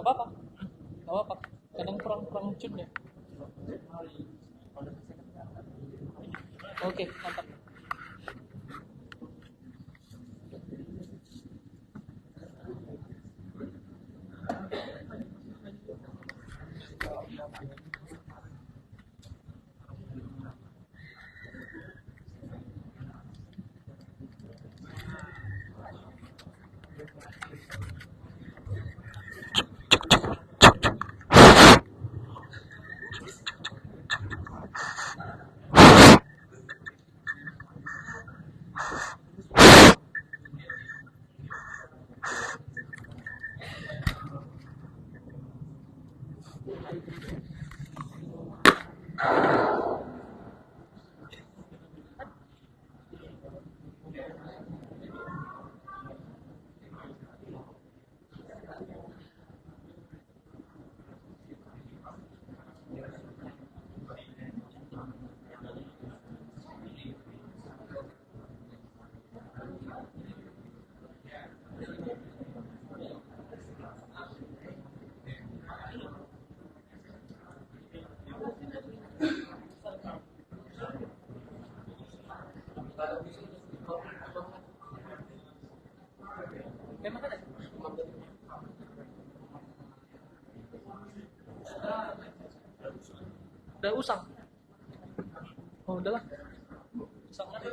Nggak apa-apa. Nggak apa-apa. Kadang kurang lucu ya. Oke, mantap. Udah usang. Oh, udahlah. Usang aja.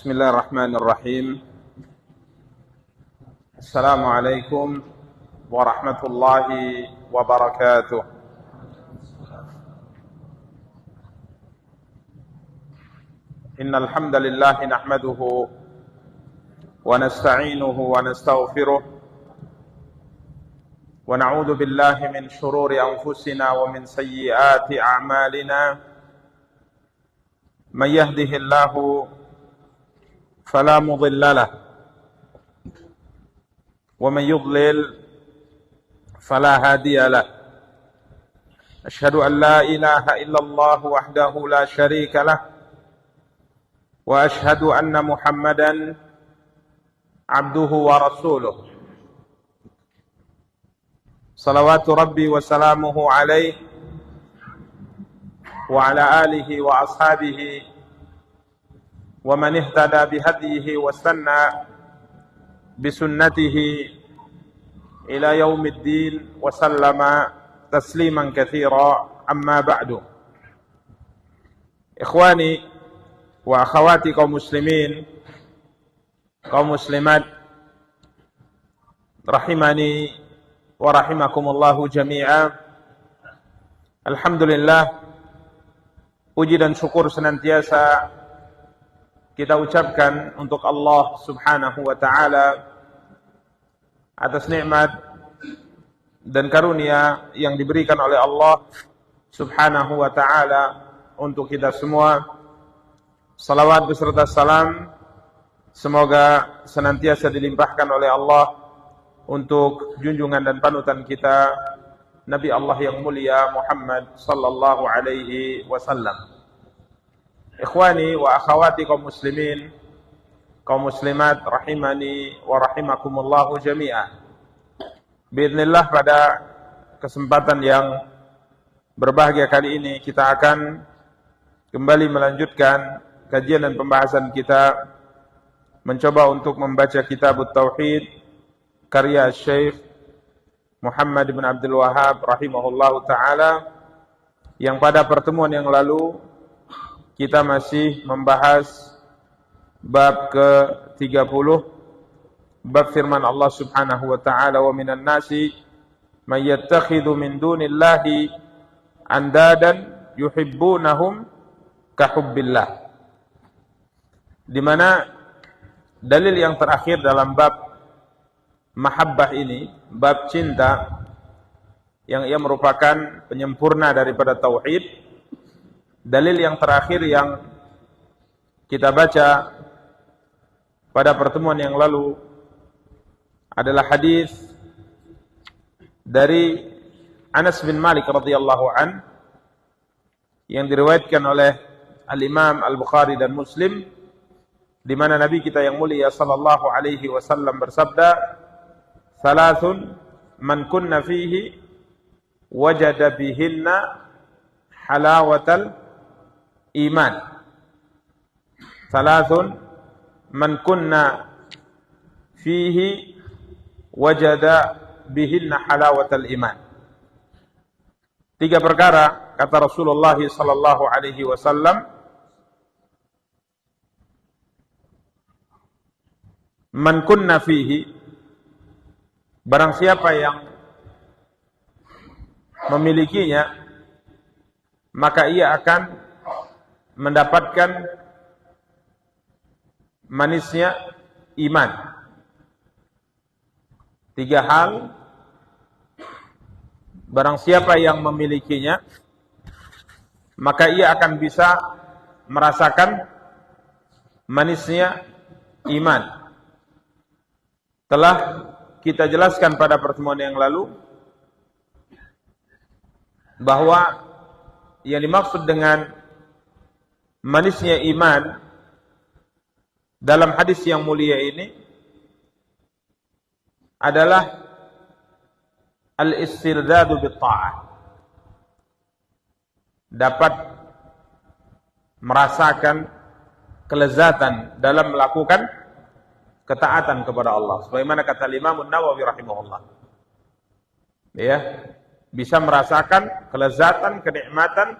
Bismillahirrahmanirrahim. Assalamualaikum warahmatullahi wabarakatuh. Innal hamdalillah nahmaduhu wa nasta'inuhu wa nastaghfiruh wa na'udzu billahi min shururi anfusina wa min sayyiati a'malina. Man yahdihillahu فلا مضل له ومن يضلل فلا هادي له أشهد أن لا إله إلا الله وحده لا شريك له وأشهد أن محمدا عبده ورسوله صلوات ربي وسلامه عليه وعلى آله وأصحابه ومن اهتدى بهديه واستنى بسنته إلى يوم الدين وسلم تسليما كثيرا أما بعد. إخواني وأخواتي kaum muslimin, kaum muslimat rahimani wa rahimakumullahu jami'a. Alhamdulillah, puji dan syukur senantiasa kita ucapkan untuk Allah Subhanahu wa taala atas nikmat dan karunia yang diberikan oleh Allah Subhanahu wa taala untuk kita semua. Salawat beserta salam semoga senantiasa dilimpahkan oleh Allah untuk junjungan dan panutan kita Nabi Allah yang mulia Muhammad sallallahu alaihi wasallam. Ikhwani wa akhawati kaum muslimin, kaum muslimat rahimani wa rahimakumullahu jami'ah. Biidznillah, pada kesempatan yang berbahagia kali ini kita akan kembali melanjutkan kajian dan pembahasan kita, mencoba untuk membaca kitab Tauhid karya Syekh Muhammad bin Abdul Wahhab rahimahullahu ta'ala, yang pada pertemuan yang lalu kita masih membahas bab ke-30, bab firman Allah Subhanahu wa ta'ala, wa minan nasi may yattakhidhu min dunillahi andadan yuhibbunahum kahubbillah, di mana dalil yang terakhir dalam bab mahabbah ini, bab cinta, yang ia merupakan penyempurna daripada tauhid. Dalil yang terakhir yang kita baca pada pertemuan yang lalu adalah hadis dari Anas bin Malik radhiyallahu an, yang diriwayatkan oleh Al-Imam Al-Bukhari dan Muslim, di mana Nabi kita yang mulia sallallahu alaihi wasallam bersabda, "Thalathun man kunna fihi wajada bihinna halawatal iman." Thalathun man kunna fihi wajada bihinna halawatal iman. 3 perkara, kata Rasulullah sallallahu alaihi wasallam, man kunna fihi, barang siapa yang memilikinya, maka ia akan mendapatkan manisnya iman. 3 hal, barang siapa yang memilikinya, maka ia akan bisa merasakan manisnya iman. Telah kita jelaskan pada pertemuan yang lalu bahwa yang dimaksud dengan manisnya iman dalam hadis yang mulia ini adalah al-istirdadu bit-ta'ah, dapat merasakan kelezatan dalam melakukan ketaatan kepada Allah, sebagaimana kata Imam Nawawi rahimahullah. Ya, bisa merasakan kelezatan, kenikmatan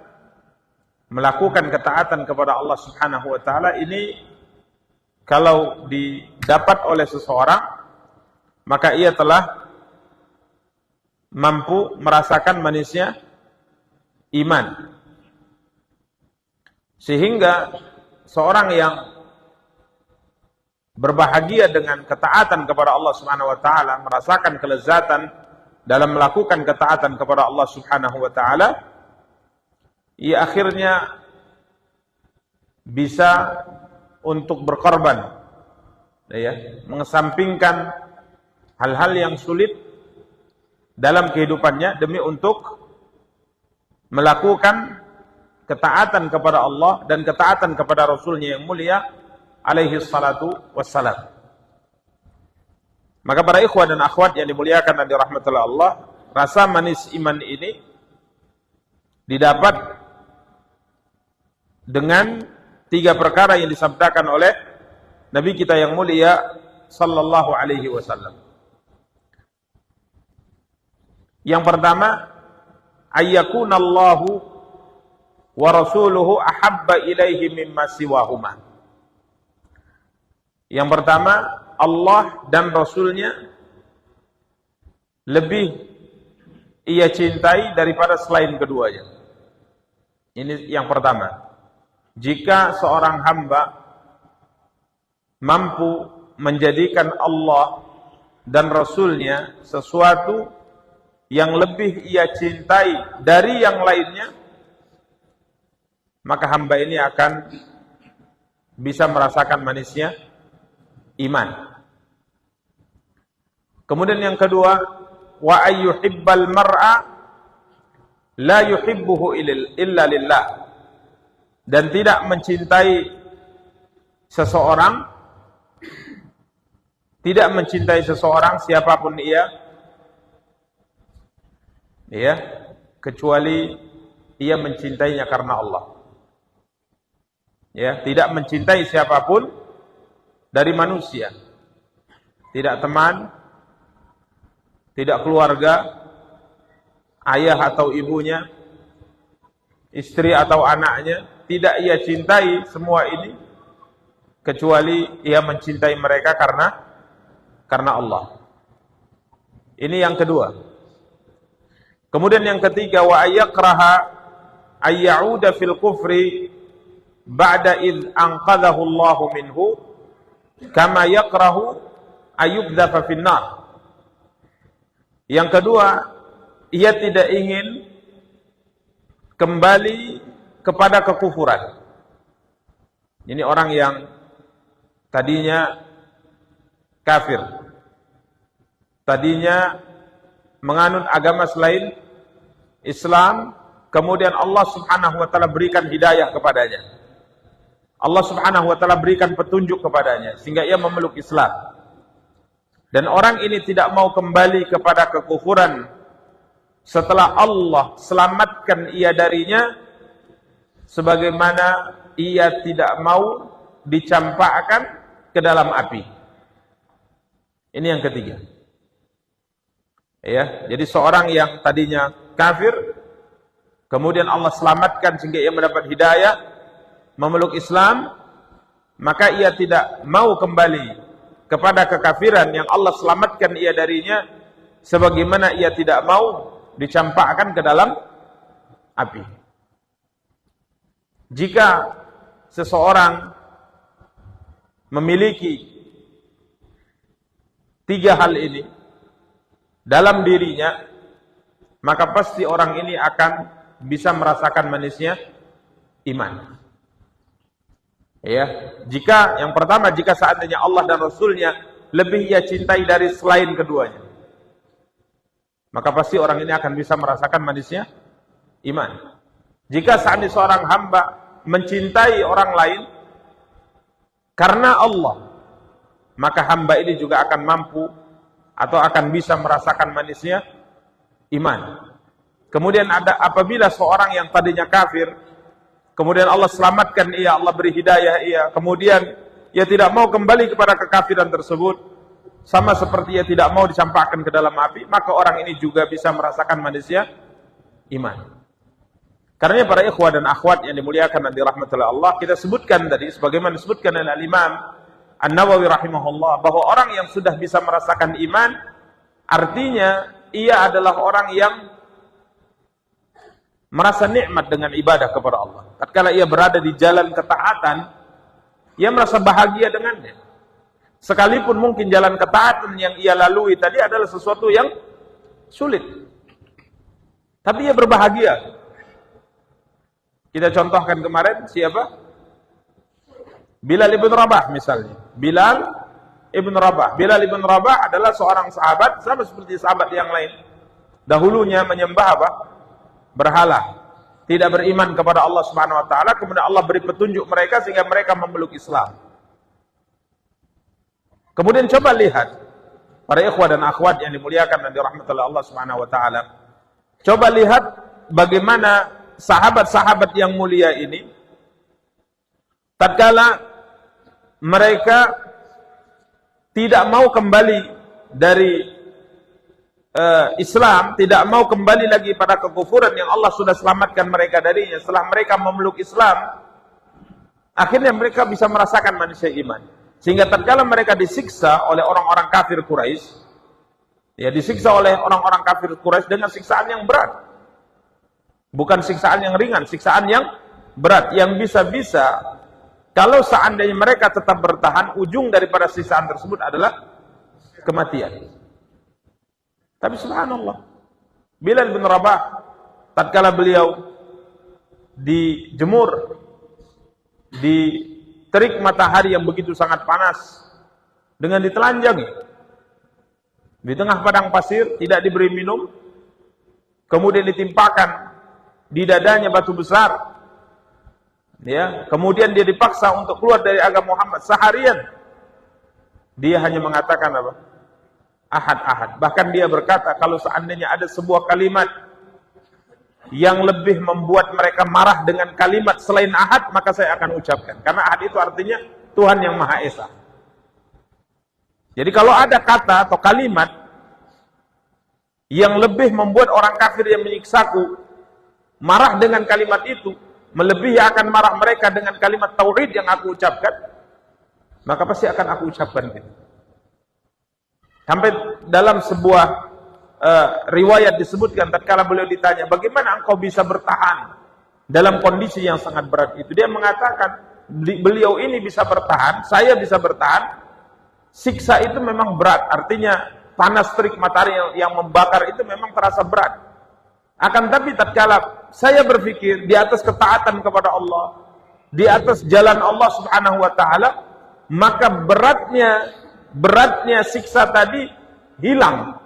melakukan ketaatan kepada Allah Subhanahu wa taala. Ini kalau didapat oleh seseorang, maka ia telah mampu merasakan manisnya iman. Sehingga seorang yang berbahagia dengan ketaatan kepada Allah Subhanahu wa taala, merasakan kelezatan dalam melakukan ketaatan kepada Allah Subhanahu wa taala, ia akhirnya bisa untuk berkorban, ya, mengesampingkan hal-hal yang sulit dalam kehidupannya demi untuk melakukan ketaatan kepada Allah dan ketaatan kepada Rasulnya yang mulia alaihi salatu wassalam. Maka para ikhwan dan akhwat yang dimuliakan dan dirahmati oleh Allah, rasa manis iman ini didapat dengan 3 perkara yang disabdakan oleh Nabi kita yang mulia sallallahu alaihi wasallam. Yang pertama, ayyakunallahu wa rasuluhu ahabba ilaihi mimma siwahuma. Yang pertama, Allah dan Rasulnya lebih ia cintai daripada selain keduanya. Ini yang pertama. Jika seorang hamba mampu menjadikan Allah dan Rasulnya sesuatu yang lebih ia cintai dari yang lainnya, maka hamba ini akan bisa merasakan manisnya iman. Kemudian yang kedua, wa ayyuhibbal mar'a la yuhibbuhu illa lillah. Dan tidak mencintai seseorang, siapapun ia, kecuali ia mencintainya karena Allah. Ya, tidak mencintai siapapun dari manusia. Tidak teman, tidak keluarga, ayah atau ibunya, istri atau anaknya, tidak ia cintai semua ini kecuali ia mencintai mereka karena Allah. Ini yang kedua. Kemudian yang ketiga, wa ayyakraha ayyauda fil kufri ba'da id anqadhahu Allah minhu kama yakrahu ayyubdhafa fin nar. Yang kedua, ia tidak ingin kembali kepada kekufuran. Ini orang yang tadinya kafir, tadinya menganut agama selain Islam, kemudian Allah Subhanahu wa taala berikan hidayah kepadanya. Allah Subhanahu wa taala berikan petunjuk kepadanya sehingga ia memeluk Islam. Dan orang ini tidak mau kembali kepada kekufuran setelah Allah selamatkan ia darinya, sebagaimana ia tidak mau dicampakkan ke dalam api. Ini yang ketiga. Ya, jadi seorang yang tadinya kafir, kemudian Allah selamatkan sehingga ia mendapat hidayah, memeluk Islam, maka ia tidak mau kembali kepada kekafiran yang Allah selamatkan ia darinya, sebagaimana ia tidak mau dicampakkan ke dalam api. Jika seseorang memiliki 3 hal ini dalam dirinya, maka pasti orang ini akan bisa merasakan manisnya iman. Ya, jika yang pertama, jika seandainya Allah dan Rasulnya lebih ia cintai dari selain keduanya, maka pasti orang ini akan bisa merasakan manisnya iman. Jika seandainya seorang hamba mencintai orang lain karena Allah, maka hamba ini juga akan mampu atau akan bisa merasakan manisnya iman. Kemudian apabila seorang yang tadinya kafir, kemudian Allah selamatkan ia, Allah beri hidayah ia, kemudian ia tidak mau kembali kepada kekafiran tersebut, sama seperti ia tidak mau dicampakkan ke dalam api, maka orang ini juga bisa merasakan manisnya iman. Karena para ikhwah dan akhwat yang dimuliakan dan dirahmati oleh Allah, kita sebutkan tadi, sebagaimana disebutkan oleh Al-Imam An-Nawawi rahimahullah, bahwa orang yang sudah bisa merasakan iman, artinya ia adalah orang yang merasa nikmat dengan ibadah kepada Allah. Tatkala ia berada di jalan ketaatan, ia merasa bahagia dengannya. Sekalipun mungkin jalan ketaatan yang ia lalui tadi adalah sesuatu yang sulit, tapi ia berbahagia. Kita contohkan kemarin siapa? Bilal ibn Rabah misalnya. Bilal ibn Rabah. Bilal ibn Rabah adalah seorang sahabat sama seperti sahabat yang lain. Dahulunya menyembah apa? Berhala. Tidak beriman kepada Allah Subhanahu wa taala, kemudian Allah beri petunjuk mereka sehingga mereka memeluk Islam. Kemudian coba lihat para ikhwah dan akhwat yang dimuliakan dan dirahmati oleh Allah Subhanahu wa taala. Coba lihat bagaimana sahabat-sahabat yang mulia ini tatkala mereka tidak mau kembali dari Islam, tidak mau kembali lagi pada kekufuran yang Allah sudah selamatkan mereka darinya. Setelah mereka memeluk Islam, akhirnya mereka bisa merasakan manusia iman. Sehingga tatkala mereka disiksa oleh orang-orang kafir Quraisy, ya disiksa oleh orang-orang kafir Quraisy dengan siksaan yang berat. Bukan siksaan yang ringan, siksaan yang berat. Yang bisa-bisa, kalau seandainya mereka tetap bertahan, ujung daripada siksaan tersebut adalah kematian. Tapi subhanallah, Bilal bin Rabah, tatkala beliau dijemur di terik matahari yang begitu sangat panas, dengan ditelanjangi di tengah padang pasir, tidak diberi minum, kemudian ditimpakan di dadanya batu besar, ya, kemudian dia dipaksa untuk keluar dari agama Muhammad seharian. Dia hanya mengatakan apa? Ahad, ahad. Bahkan dia berkata, kalau seandainya ada sebuah kalimat yang lebih membuat mereka marah dengan kalimat selain ahad, maka saya akan ucapkan. Karena ahad itu artinya Tuhan yang Maha Esa. Jadi kalau ada kata atau kalimat yang lebih membuat orang kafir yang menyiksaku marah dengan kalimat itu, melebihi akan marah mereka dengan kalimat tauhid yang aku ucapkan, maka pasti akan aku ucapkan itu. Sampai dalam sebuah riwayat disebutkan, tatkala beliau ditanya, bagaimana engkau bisa bertahan dalam kondisi yang sangat berat itu? Dia mengatakan, beliau ini bisa bertahan, saya bisa bertahan. Siksa itu memang berat, artinya panas terik matahari yang membakar itu memang terasa berat. Akan tapi tatkala saya berpikir di atas ketaatan kepada Allah, di atas jalan Allah Subhanahu wa taala, maka beratnya siksa tadi hilang,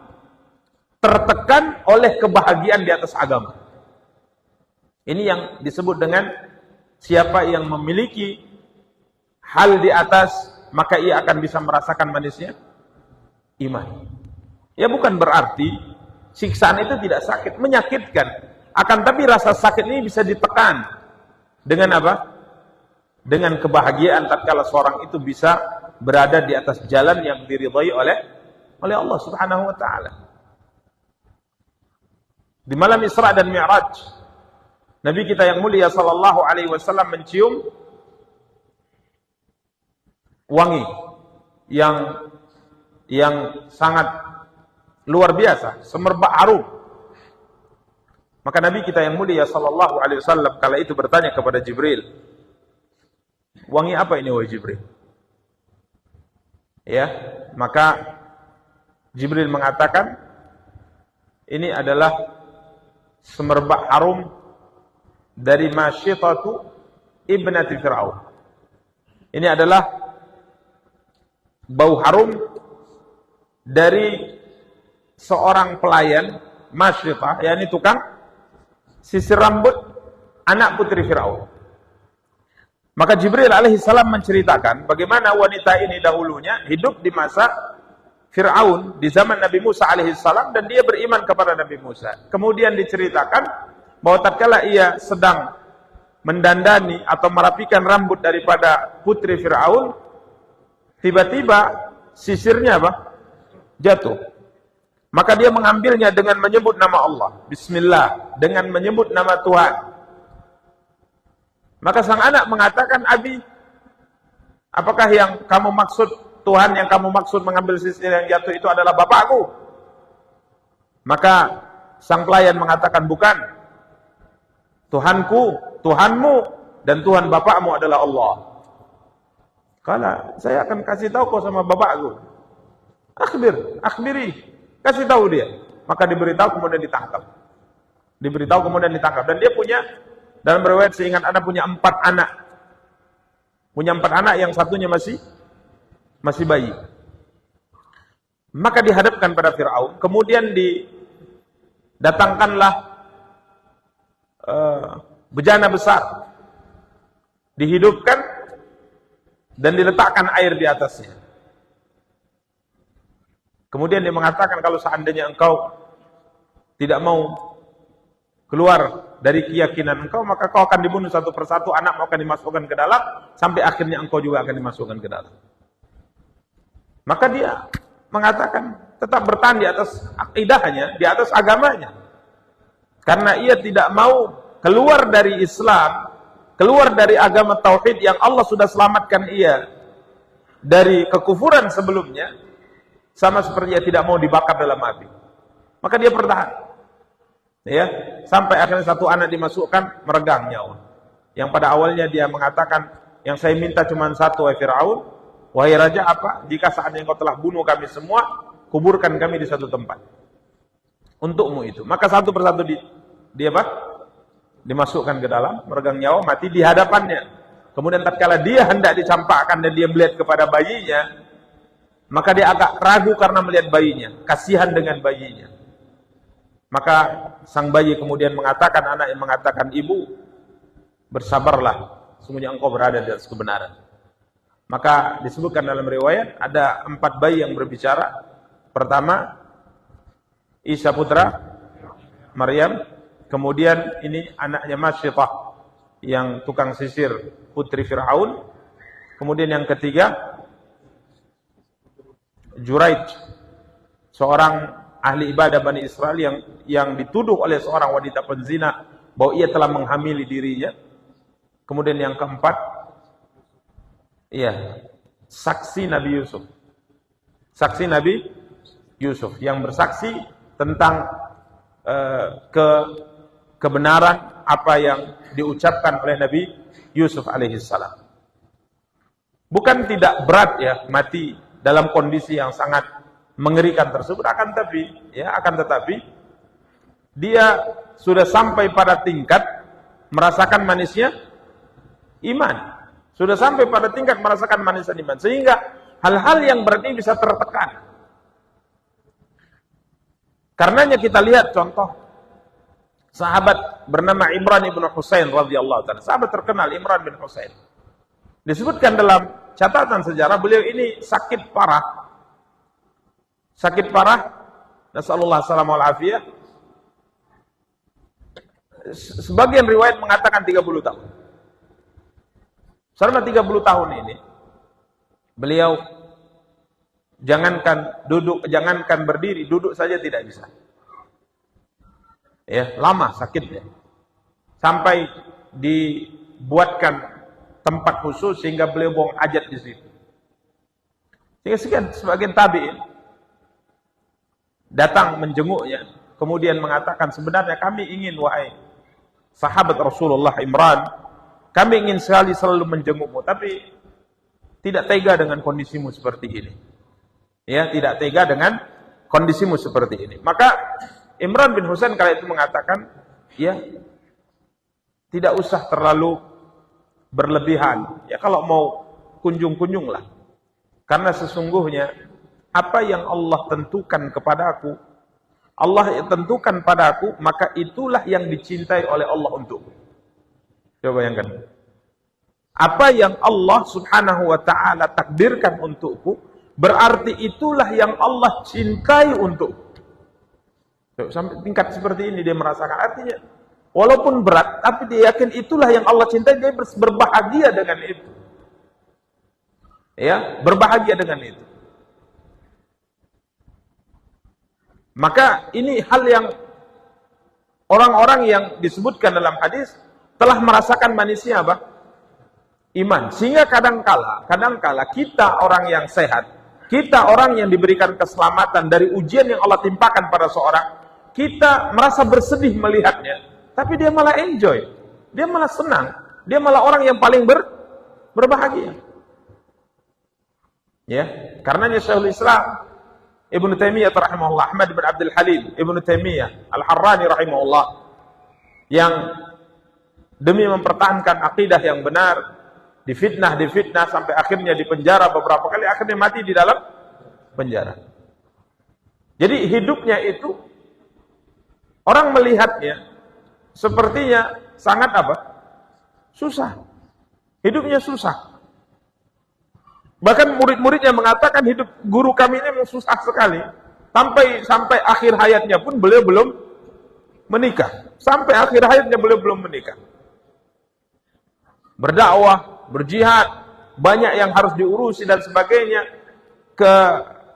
tertekan oleh kebahagiaan di atas agama. Ini yang disebut dengan siapa yang memiliki hal di atas, maka ia akan bisa merasakan manisnya iman. Ya bukan berarti siksaan itu tidak sakit, menyakitkan. Akan tapi rasa sakit ini bisa ditekan dengan apa? Dengan kebahagiaan tatkala seorang itu bisa berada di atas jalan yang diridhai oleh Allah Subhanahu wa taala. Di malam Isra dan Mi'raj, Nabi kita yang mulia sallallahu alaihi wasallam mencium wangi yang sangat luar biasa, semerbak harum. Maka Nabi kita yang mulia sallallahu alaihi wasallam kala itu bertanya kepada Jibril, wangi apa ini wahai Jibril? Ya, maka Jibril mengatakan ini adalah semerbak harum dari Masyitatu ibnati Fir'aun. Ini adalah bau harum dari seorang pelayan Masyitah, yakni tukang sisir rambut anak putri Fir'aun. Maka Jibril alaihissalam menceritakan bagaimana wanita ini dahulunya hidup di masa Fir'aun, di zaman Nabi Musa alaihissalam, dan dia beriman kepada Nabi Musa. Kemudian diceritakan bahwa tatkala ia sedang mendandani atau merapikan rambut daripada putri Fir'aun, tiba-tiba sisirnya apa? Jatuh. Maka dia mengambilnya dengan menyebut nama Allah, Bismillah, dengan menyebut nama Tuhan. Maka sang anak mengatakan, Abi, apakah yang kamu maksud, Tuhan yang kamu maksud mengambil sisir yang jatuh itu adalah bapakku? Maka sang pelayan mengatakan, bukan. Tuhanku, Tuhanmu, dan Tuhan bapakmu adalah Allah. Kala, saya akan kasih tahu kau sama bapakku. Akhbiri, kasih tahu dia. Maka diberitahu kemudian ditangkap. Dan dia punya, dalam riwayat seingat Anda, punya 4 anak. Punya 4 anak, yang satunya masih bayi. Maka dihadapkan pada Fir'aun, kemudian didatangkanlah bejana besar, dihidupkan dan diletakkan air di atasnya. Kemudian dia mengatakan, kalau seandainya engkau tidak mau keluar dari keyakinan engkau, maka kau akan dibunuh satu persatu, anakmu akan dimasukkan ke dalam, sampai akhirnya engkau juga akan dimasukkan ke dalam. Maka dia mengatakan tetap bertahan di atas akidahnya, di atas agamanya. Karena ia tidak mau keluar dari Islam, keluar dari agama tauhid yang Allah sudah selamatkan ia dari kekufuran sebelumnya, sama seperti ia tidak mau dibakar dalam api. Maka dia bertahan. Ya, sampai akhirnya satu anak dimasukkan, meregang nyawa. Yang pada awalnya dia mengatakan, yang saya minta cuma satu, wahai Fir'aun, wahai raja, apa? Jika saatnya engkau telah bunuh kami semua, kuburkan kami di satu tempat. Untukmu itu. Maka satu persatu dia apa? Dimasukkan ke dalam, meregang nyawa, mati di hadapannya. Kemudian tatkala dia hendak dicampakkan dan dia melihat kepada bayinya, maka dia agak ragu karena melihat bayinya, kasihan dengan bayinya. Maka sang bayi kemudian mengatakan, anak yang mengatakan, ibu, bersabarlah, sesungguhnya engkau berada di atas kebenaran. Maka disebutkan dalam riwayat, ada 4 bayi yang berbicara. Pertama, Isa putra Maryam. Kemudian ini anaknya Masyitah, yang tukang sisir putri Fir'aun. Kemudian yang ketiga, Juraij, seorang ahli ibadah Bani Israel yang dituduh oleh seorang wanita penzina bahwa ia telah menghamili dirinya. Kemudian yang keempat, saksi Nabi Yusuf. Saksi Nabi Yusuf yang bersaksi tentang kebenaran apa yang diucapkan oleh Nabi Yusuf alaihissalam. Bukan tidak berat ya mati dalam kondisi yang sangat mengerikan tersebut, akan tetapi dia sudah sampai pada tingkat merasakan manisnya iman. Sudah sampai pada tingkat merasakan manisnya iman, sehingga hal-hal yang berarti bisa tertekan. Karenanya kita lihat contoh sahabat bernama Imran bin Husain radhiyallahu ta'ala. Sahabat terkenal Imran bin Husain. Disebutkan dalam catatan sejarah beliau ini sakit parah. Sakit parah, nasallallahu salam wal afiyah. Sebagian riwayat mengatakan 30 tahun. Selama 30 tahun ini beliau jangankan duduk, jangankan berdiri, duduk saja tidak bisa. Ya, lama sakitnya. Sampai dibuatkan tempat khusus sehingga beliau buang hajat di situ. Sehingga sebagian tabi'in datang menjenguknya, kemudian mengatakan, sebenarnya kami ingin, wahai sahabat Rasulullah Imran, kami ingin sekali selalu menjengukmu, tapi tidak tega dengan kondisimu seperti ini. Ya, tidak tega dengan kondisimu seperti ini. Maka Imran bin Husain kala itu mengatakan, ya, tidak usah terlalu berlebihan. Ya, kalau mau kunjung-kunjunglah. Karena sesungguhnya apa yang Allah tentukan kepadaku, Allah tentukan padaku, maka itulah yang dicintai oleh Allah untukku. Coba bayangkan. Apa yang Allah subhanahu wa ta'ala takdirkan untukku, berarti itulah yang Allah cintai untukku. Sampai tingkat seperti ini dia merasakan. Artinya, walaupun berat, tapi dia yakin itulah yang Allah cintai, dia berbahagia dengan itu. Ya, berbahagia dengan itu. Maka ini hal yang orang-orang yang disebutkan dalam hadis telah merasakan manisnya apa? Iman. Sehingga kadangkala kita orang yang sehat, kita orang yang diberikan keselamatan dari ujian yang Allah timpakan pada seorang, kita merasa bersedih melihatnya, tapi dia malah enjoy, dia malah senang, dia malah orang yang paling berbahagia. Ya, karenanya Syekhul Islam Ibnu Taimiyah rahimahullah, Ahmad bin Abdul Halim Ibnu Taimiyah Al-Harrani rahimahullah, yang demi mempertahankan akidah yang benar difitnah sampai akhirnya dipenjara beberapa kali, akhirnya mati di dalam penjara. Jadi hidupnya itu orang melihatnya sepertinya sangat apa? Susah. Hidupnya susah. Bahkan murid-muridnya mengatakan hidup guru kami ini susah sekali. Sampai akhir hayatnya pun beliau belum menikah. Sampai akhir hayatnya beliau belum menikah. Berdakwah, berjihad, banyak yang harus diurusi dan sebagainya.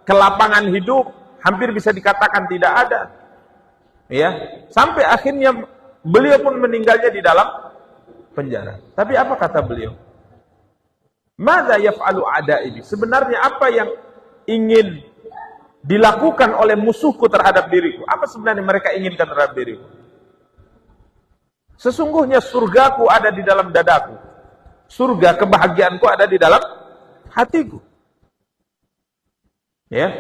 Ke lapangan hidup hampir bisa dikatakan tidak ada. Ya, sampai akhirnya beliau pun meninggalnya di dalam penjara. Tapi apa kata beliau? Madza yaf'alu a'da'i? Sebenarnya apa yang ingin dilakukan oleh musuhku terhadap diriku? Apa sebenarnya mereka inginkan terhadap diriku? Sesungguhnya surgaku ada di dalam dadaku. Surga, kebahagiaanku ada di dalam hatiku. Ya.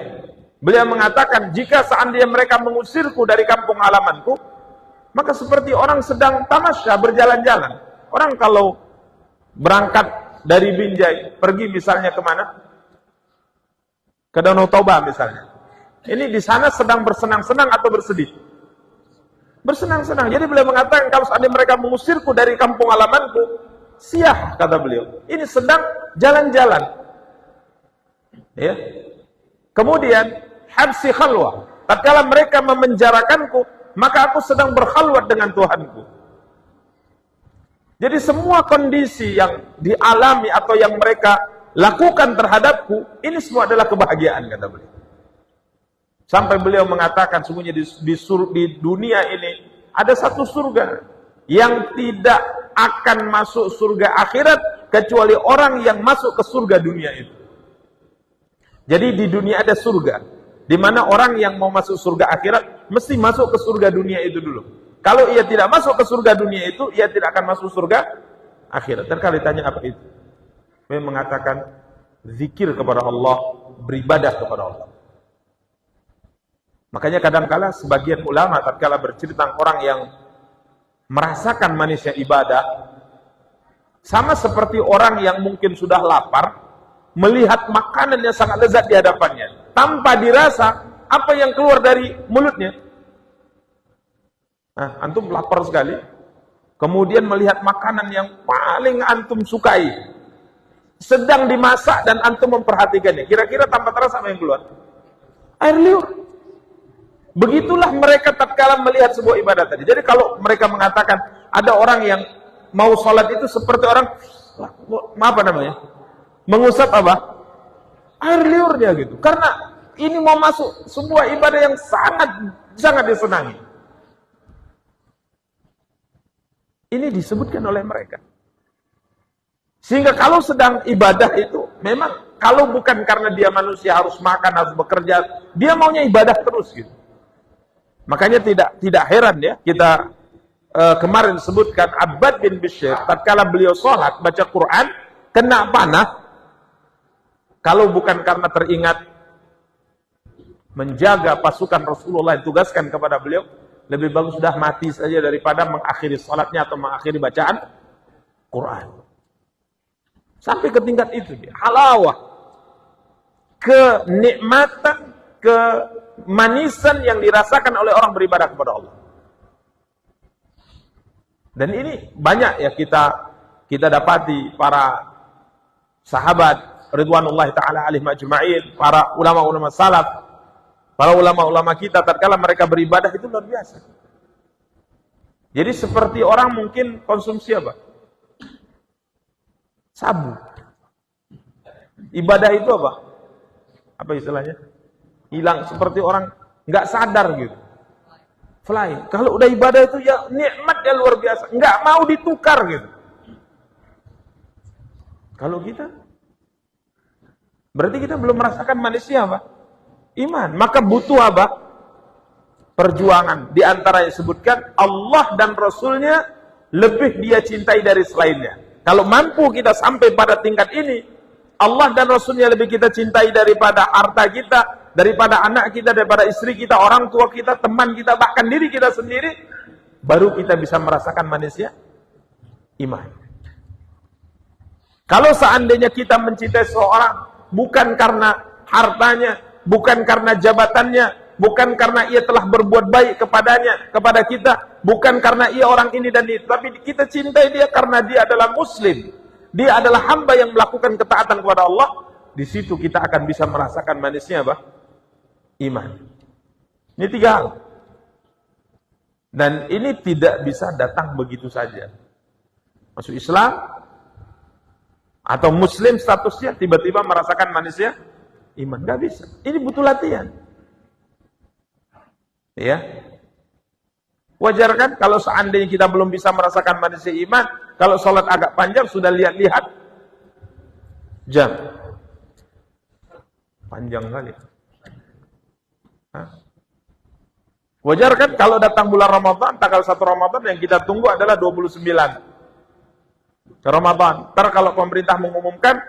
Beliau mengatakan, jika seandainya mereka mengusirku dari kampung halamanku, maka seperti orang sedang tamasya berjalan-jalan. Orang kalau berangkat dari Binjai, pergi misalnya kemana? Ke Danau Toba misalnya. Ini di sana sedang bersenang-senang atau bersedih? Bersenang-senang. Jadi beliau mengatakan, kalau seandainya mereka mengusirku dari kampung halamanku, siah, kata beliau. Ini sedang jalan-jalan. Ya. Kemudian, habsi khalwah. Tatkala mereka memenjarakanku, maka aku sedang berkhalwat dengan Tuhanku. Jadi semua kondisi yang dialami atau yang mereka lakukan terhadapku, ini semua adalah kebahagiaan, kata beliau. Sampai beliau mengatakan, sungguhnya di dunia ini ada satu surga yang tidak akan masuk surga akhirat kecuali orang yang masuk ke surga dunia itu. Jadi di dunia ada surga, di mana orang yang mau masuk surga akhirat mesti masuk ke surga dunia itu dulu. Kalau ia tidak masuk ke surga dunia itu, ia tidak akan masuk surga akhirat. Terkali tanya apa itu? Beliau mengatakan zikir kepada Allah, beribadah kepada Allah. Makanya kadang-kala sebagian ulama tatkala bercerita tentang orang yang merasakan manisnya ibadah, sama seperti orang yang mungkin sudah lapar, melihat makanan yang sangat lezat di hadapannya, tanpa dirasa apa yang keluar dari mulutnya. Nah, antum lapar sekali, kemudian melihat makanan yang paling antum sukai, sedang dimasak dan antum memperhatikannya. Kira-kira tanpa terasa apa yang keluar? Air liur. Begitulah mereka tatkala melihat sebuah ibadah tadi. Jadi kalau mereka mengatakan ada orang yang mau sholat itu seperti orang, apa namanya? Mengusap apa? Air liurnya gitu. Karena ini mau masuk sebuah ibadah yang sangat disenangi. Ini disebutkan oleh mereka. Sehingga kalau sedang ibadah itu, memang kalau bukan karena dia manusia harus makan, harus bekerja, dia maunya ibadah terus gitu. Makanya tidak heran ya, kita kemarin sebutkan Abbad bin Bishr, tatkala beliau sholat, baca Quran, kena panah, kalau bukan karena teringat menjaga pasukan Rasulullah yang tugaskan kepada beliau, lebih bagus sudah mati saja daripada mengakhiri salatnya atau mengakhiri bacaan Quran. Sampai ke tingkat itu dia. Halawah. Kenikmatan, kemanisan yang dirasakan oleh orang beribadah kepada Allah. Dan ini banyak ya kita dapati para sahabat ridwanullahi taala alaihim ajma'in, para ulama-ulama salaf, para ulama-ulama kita tatkala mereka beribadah itu luar biasa. Jadi seperti orang mungkin konsumsi apa? Sabu. Ibadah itu apa? Apa istilahnya? Hilang, seperti orang nggak sadar gitu. Fly. Kalau udah ibadah itu ya nikmatnya luar biasa, nggak mau ditukar gitu. Kalau kita, berarti kita belum merasakan manisnya apa? Iman. Maka butuh apa? Perjuangan. Di antara yang disebutkan, Allah dan Rasulnya lebih dia cintai dari selainnya. Kalau mampu kita sampai pada tingkat ini, Allah dan Rasulnya lebih kita cintai daripada harta kita, daripada anak kita, daripada istri kita, orang tua kita, teman kita, bahkan diri kita sendiri, baru kita bisa merasakan manisnya iman. Kalau seandainya kita mencintai seseorang bukan karena hartanya, bukan karena jabatannya, bukan karena ia telah berbuat baik kepada kita, bukan karena ia orang ini dan itu, tapi kita cintai dia karena dia adalah muslim, dia adalah hamba yang melakukan ketaatan kepada Allah. Di situ kita akan bisa merasakan manisnya apa? Iman. Ini 3 hal. Dan ini tidak bisa datang begitu saja. Masuk Islam atau Muslim statusnya tiba-tiba merasakan manisnya iman. Gak bisa. Ini butuh latihan. Ya. Wajar kan kalau seandainya kita belum bisa merasakan manisnya iman, kalau sholat agak panjang sudah lihat-lihat jam. Panjang kali. Hah? Wajar kan kalau datang bulan Ramadan, tanggal 1 Ramadan yang kita tunggu adalah 29 Ramadan. Ntar kalau pemerintah mengumumkan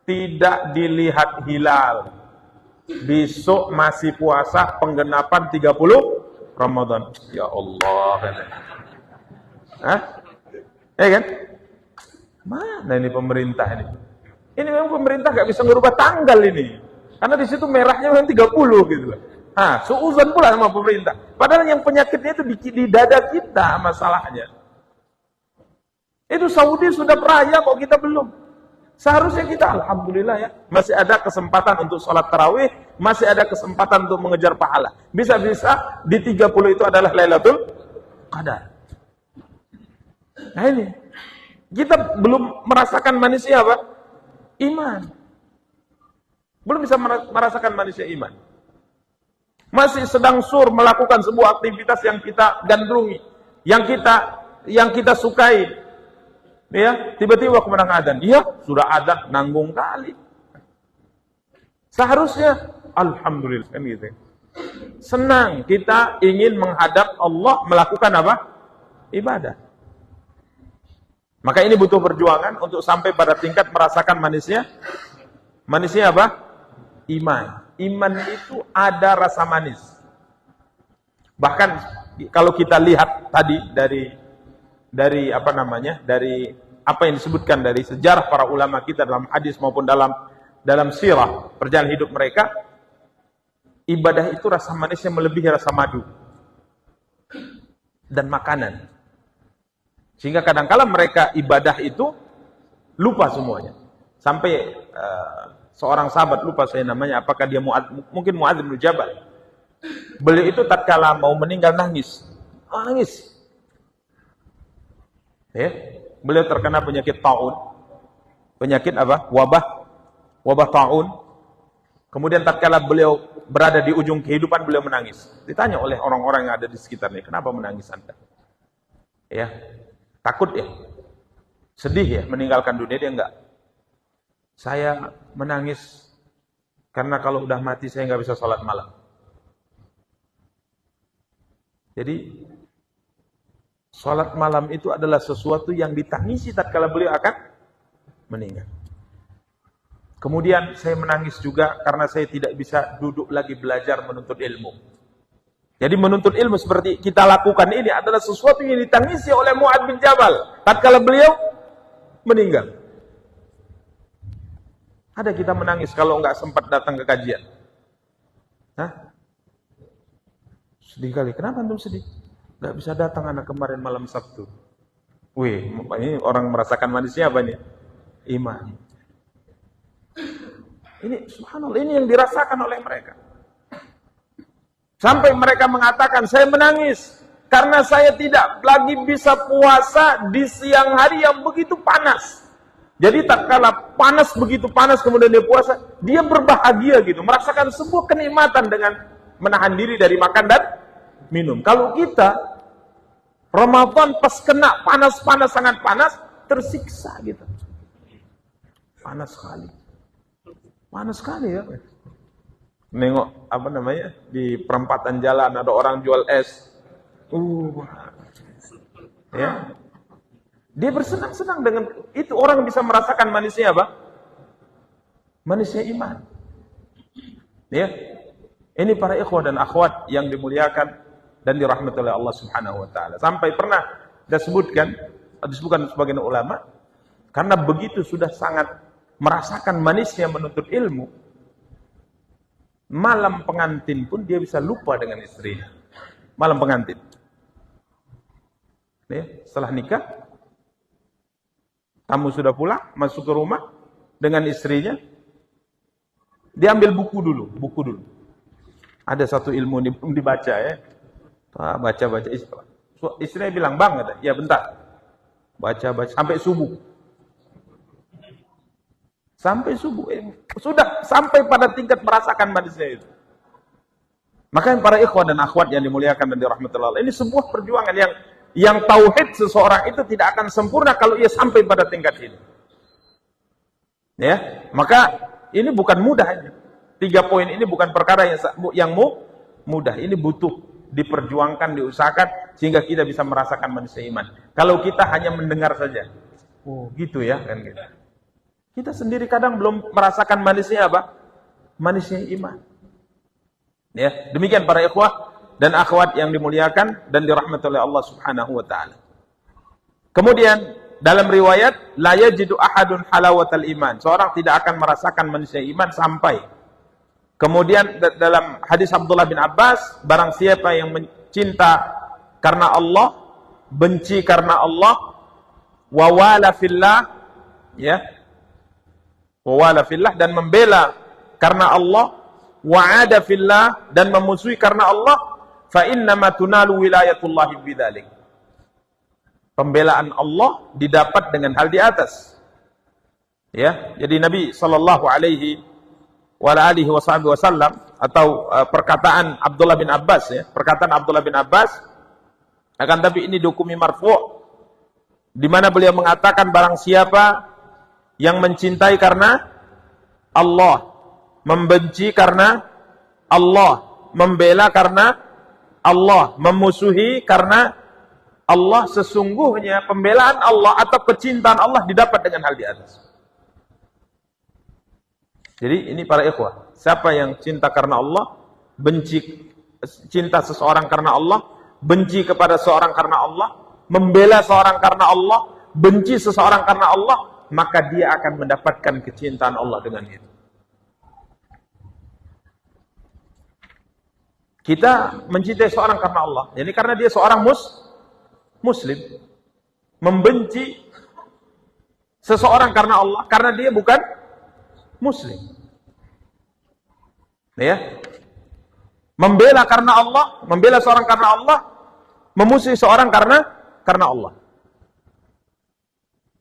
tidak dilihat hilal, besok masih puasa penggenapan 30 Ramadan. Ya Allah. Hah? Kan? Mana ini pemerintah ini? Ini memang pemerintah gak bisa merubah tanggal ini. Karena di situ merahnya memang 30 gitu loh. Suuzon pula sama pemerintah. Padahal yang penyakitnya itu di dada kita masalahnya. Itu Saudi sudah peraya kok kita belum. Seharusnya kita alhamdulillah ya, masih ada kesempatan untuk sholat tarawih, masih ada kesempatan untuk mengejar pahala. Bisa-bisa di 30 itu adalah Lailatul Qadar. Nah ini, kita belum merasakan manisnya apa? Iman. Belum bisa merasakan manisnya iman. Masih sedang sur melakukan sebuah aktivitas yang kita gandrungi, yang kita sukai. Ya, tiba-tiba kemenang adzan. Iya, sudah adzan nanggung kali. Seharusnya alhamdulillah kan gitu. Senang kita ingin menghadap Allah melakukan apa? Ibadah. Maka ini butuh perjuangan untuk sampai pada tingkat merasakan manisnya apa? Iman. Iman itu ada rasa manis. Bahkan kalau kita lihat tadi dari apa namanya? Dari apa yang disebutkan dari sejarah para ulama kita dalam hadis maupun dalam sirah perjalanan hidup mereka, ibadah itu rasa manisnya melebihi rasa madu dan makanan. Sehingga kadang-kala mereka ibadah itu lupa semuanya. Sampai seorang sahabat, lupa saya namanya, apakah dia mungkin Mu'adz bin Jabal. Beliau itu tatkala mau meninggal nangis. Nangis. Ya, beliau terkena penyakit taun. Penyakit apa? Wabah taun. Kemudian tatkala beliau berada di ujung kehidupan, beliau menangis. Ditanya oleh orang-orang yang ada di sekitarnya, "Kenapa menangis Anda?" Ya. Takut ya? Sedih ya meninggalkan dunia? Dia enggak. Saya menangis karena kalau udah mati saya nggak bisa sholat malam. Jadi sholat malam itu adalah sesuatu yang ditangisi tatkala beliau akan meninggal. Kemudian saya menangis juga karena saya tidak bisa duduk lagi belajar menuntut ilmu. Jadi menuntut ilmu seperti kita lakukan ini adalah sesuatu yang ditangisi oleh Mu'adz bin Jabal tatkala beliau meninggal. Ada kita menangis kalau nggak sempat datang ke kajian. Hah? Sedih kali. Kenapa antum sedih? Nggak bisa datang anak kemarin malam Sabtu. Wih, ini orang merasakan manisnya apa nih? Iman. Ini subhanallah, ini yang dirasakan oleh mereka. Sampai mereka mengatakan, saya menangis karena saya tidak lagi bisa puasa di siang hari yang begitu panas. Jadi tatkala panas, begitu panas kemudian dia puasa, dia berbahagia gitu, merasakan sebuah kenikmatan dengan menahan diri dari makan dan minum. Kalau kita Ramadan pas kena panas-panas, sangat panas, tersiksa gitu. Panas sekali. Panas sekali ya. Nengok apa namanya di perempatan jalan ada orang jual es. Ya. Dia bersenang-senang dengan itu, orang bisa merasakan manisnya apa? Manisnya iman. Ya. Ini para ikhwah dan akhwat yang dimuliakan dan dirahmati oleh Allah Subhanahu wa taala. Sampai pernah disebutkan sebagian ulama, karena begitu sudah sangat merasakan manisnya menuntut ilmu, malam pengantin pun dia bisa lupa dengan istrinya. Malam pengantin. Ya, setelah nikah, tamu sudah pulang, masuk ke rumah dengan istrinya, dia ambil buku dulu. Ada satu ilmu dibaca ya. Baca-baca. Istrinya bilang, "Bang," kata, "ya bentar." Baca-baca sampai subuh. Sampai subuh. Sudah sampai pada tingkat merasakan manisnya itu. Makanya para ikhwan dan akhwat yang dimuliakan dan dirahmati Allah, ini sebuah perjuangan yang tauhid seseorang itu tidak akan sempurna kalau ia sampai pada tingkat ini. Ya, maka ini bukan mudah. 3 poin ini bukan perkara yang mudah. Ini butuh diperjuangkan, diusahakan sehingga kita bisa merasakan manisnya iman. Kalau kita hanya mendengar saja, oh gitu ya kan gitu. Kita sendiri kadang belum merasakan manisnya apa? Manisnya iman. Ya, demikian para ikhwah dan akhwat yang dimuliakan dan dirahmati oleh Allah Subhanahu wa taala. Kemudian dalam riwayat la yajidu ahadun halawatal iman. Seorang tidak akan merasakan manisnya iman sampai. Kemudian dalam hadis Abdullah bin Abbas, barang siapa yang mencinta karena Allah, benci karena Allah, wa wala fillah, ya. Wa wala fillah, dan membela karena Allah, wa'ada fillah, dan memusuhi karena Allah, fa innama tunalu wilayatullahi bidzalik. Pembelaan Allah didapat dengan hal di atas. Ya, jadi Nabi sallallahu alaihi wasallam atau perkataan Abdullah bin Abbas, ya, perkataan Abdullah bin Abbas, akan tapi ini dihukumi marfu', di mana beliau mengatakan barang siapa yang mencintai karena Allah, membenci karena Allah, membela karena Allah, memusuhi karena Allah, sesungguhnya pembelaan Allah atau kecintaan Allah didapat dengan hal di atas. Jadi ini para ikhwah, siapa yang cinta karena Allah, cinta seseorang karena Allah, benci kepada seorang karena Allah, membela seorang karena Allah, benci seseorang karena Allah, maka dia akan mendapatkan kecintaan Allah dengan itu. Kita mencintai seorang karena Allah, jadi karena dia seorang Muslim. Membenci seseorang karena Allah, karena dia bukan Muslim. Ya. Membela karena Allah, membela seorang karena Allah, memusuhi seorang karena Allah.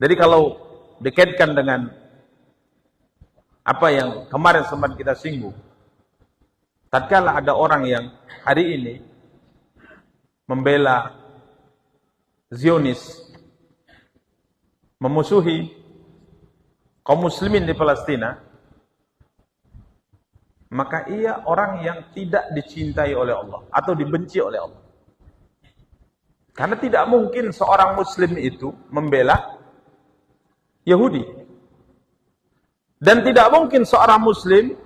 Jadi kalau dikaitkan dengan apa yang kemarin sempat kita singgung, tatkala ada orang yang hari ini membela Zionis, memusuhi kaum muslimin di Palestina, maka ia orang yang tidak dicintai oleh Allah atau dibenci oleh Allah. Karena tidak mungkin seorang muslim itu membela Yahudi. Dan tidak mungkin seorang muslim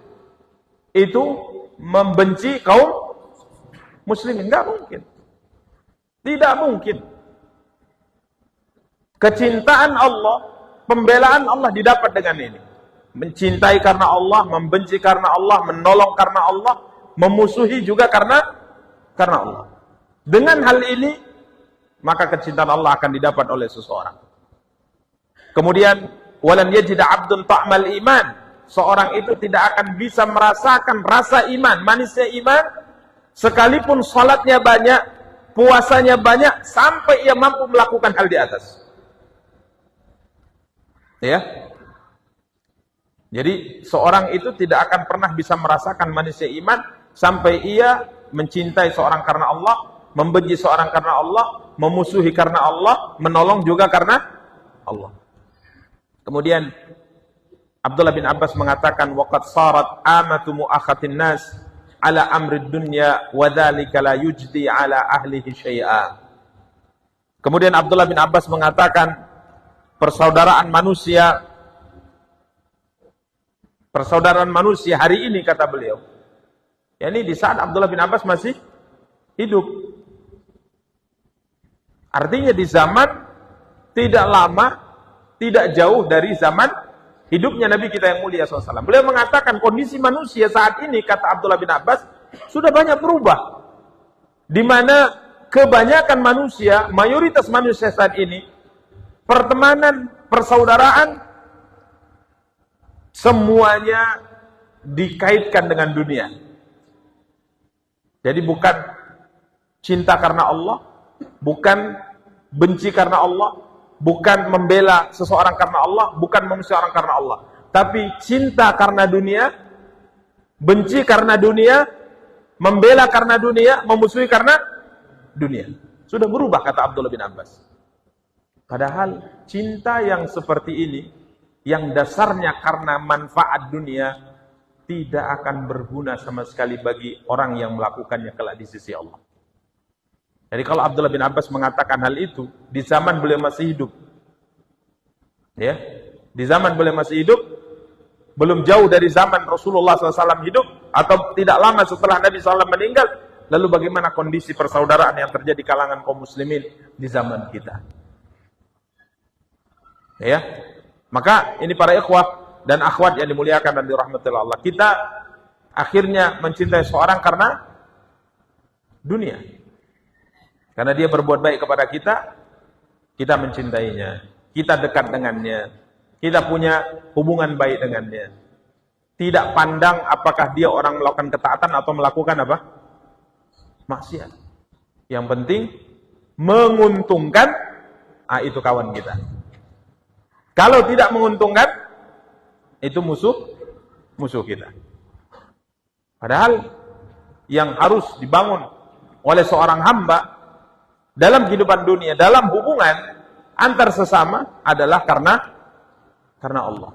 itu membenci kaum muslimin, enggak mungkin. Tidak mungkin. Kecintaan Allah, pembelaan Allah didapat dengan ini. Mencintai karena Allah, membenci karena Allah, menolong karena Allah, memusuhi juga karena Allah. Dengan hal ini, maka kecintaan Allah akan didapat oleh seseorang. Kemudian, walan yajida 'abdun ta'mal iman. Seorang itu tidak akan bisa merasakan rasa iman, manisnya iman, sekalipun salatnya banyak, puasanya banyak, sampai ia mampu melakukan hal di atas. Ya. Jadi seorang itu tidak akan pernah bisa merasakan manisnya iman sampai ia mencintai seorang karena Allah, membenci seorang karena Allah, memusuhi karena Allah, menolong juga karena Allah. Kemudian Abdullah bin Abbas mengatakan, waqad sarat amatu mu'akhatin nas ala amri dunya wa dzalika la yujdi ala ahlihi syai'a. Kemudian Abdullah bin Abbas mengatakan, persaudaraan manusia hari ini, kata beliau, yakni di saat Abdullah bin Abbas masih hidup. Artinya di zaman tidak lama, tidak jauh dari zaman hidupnya Nabi kita yang mulia SAW. Beliau mengatakan kondisi manusia saat ini, kata Abdullah bin Abbas, sudah banyak berubah. Di mana kebanyakan manusia, mayoritas manusia saat ini, pertemanan, persaudaraan, semuanya dikaitkan dengan dunia. Jadi bukan cinta karena Allah, bukan benci karena Allah, bukan membela seseorang karena Allah, bukan memusuhi orang karena Allah. Tapi cinta karena dunia, benci karena dunia, membela karena dunia, memusuhi karena dunia. Sudah berubah, kata Abdullah bin Abbas. Padahal cinta yang seperti ini, yang dasarnya karena manfaat dunia, tidak akan berguna sama sekali bagi orang yang melakukannya kelak di sisi Allah. Jadi kalau Abdullah bin Abbas mengatakan hal itu di zaman beliau masih hidup, ya, di zaman beliau masih hidup, belum jauh dari zaman Rasulullah SAW hidup, atau tidak lama setelah Nabi SAW meninggal, lalu bagaimana kondisi persaudaraan yang terjadi di kalangan kaum muslimin di zaman kita? Ya, maka ini para ikhwah dan akhwat yang dimuliakan dan dirahmati Allah, kita akhirnya mencintai seorang karena dunia. Karena dia berbuat baik kepada kita, kita mencintainya, kita dekat dengannya, kita punya hubungan baik dengannya. Tidak pandang apakah dia orang melakukan ketaatan atau melakukan apa? Maksiat. Yang penting menguntungkan, itu kawan kita. Kalau tidak menguntungkan, itu musuh kita. Padahal yang harus dibangun oleh seorang hamba dalam kehidupan dunia, dalam hubungan antar sesama adalah karena Allah.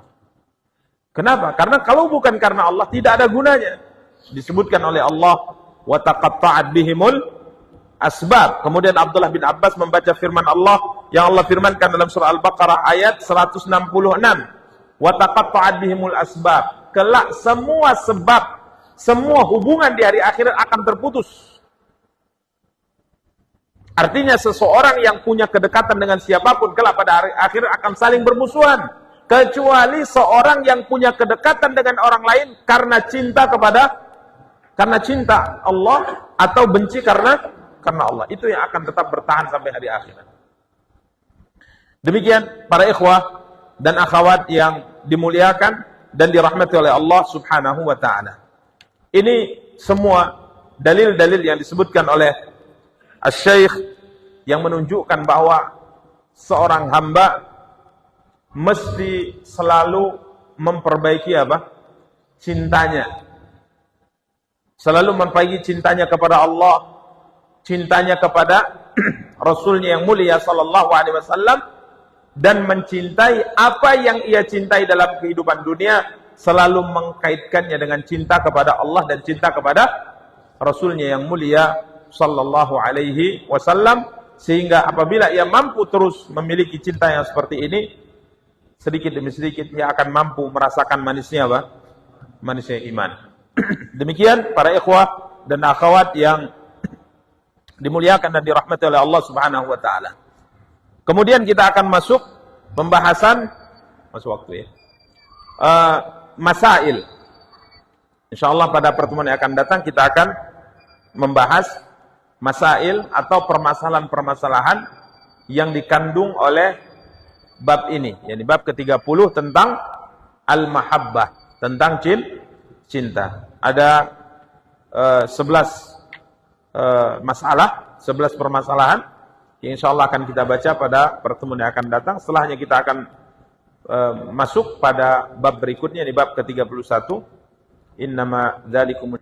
Kenapa? Karena kalau bukan karena Allah, tidak ada gunanya. Disebutkan oleh Allah, wa taqatta'at bihimul asbab. Kemudian Abdullah bin Abbas membaca firman Allah yang Allah firmankan dalam surah Al-Baqarah ayat 166. Wa taqatta'at bihimul asbab. Kelak semua sebab, semua hubungan di hari akhirat akan terputus. Artinya seseorang yang punya kedekatan dengan siapapun kelak pada hari akhir akan saling bermusuhan. Kecuali seorang yang punya kedekatan dengan orang lain karena cinta Allah atau benci karena Allah. Itu yang akan tetap bertahan sampai hari akhirat. Demikian para ikhwah dan akhwat yang dimuliakan dan dirahmati oleh Allah Subhanahu wa taala. Ini semua dalil-dalil yang disebutkan oleh Asy-Syaikh yang menunjukkan bahwa seorang hamba mesti selalu memperbaiki apa? Cintanya. Selalu memperbaiki cintanya kepada Allah, cintanya kepada Rasulnya yang mulia sallallahu alaihi wasallam, dan mencintai apa yang ia cintai dalam kehidupan dunia, selalu mengkaitkannya dengan cinta kepada Allah dan cinta kepada Rasulnya yang mulia sallallahu alaihi wasallam, sehingga apabila ia mampu terus memiliki cinta yang seperti ini, sedikit demi sedikit ia akan mampu merasakan manisnya apa? Manisnya iman. Demikian para ikhwah dan akhwat yang dimuliakan dan dirahmati oleh Allah Subhanahu wa taala. Kemudian kita akan masuk pembahasan waktu ya. Masail. Insyaallah pada pertemuan yang akan datang kita akan membahas masail atau permasalahan-permasalahan yang dikandung oleh bab ini, yakni bab ke-30 tentang al-mahabbah, tentang cinta. Ada 11 masalah, 11 permasalahan yang insyaallah akan kita baca pada pertemuan yang akan datang. Setelahnya kita akan masuk pada bab berikutnya, di bab ke-31. Innama dzalikum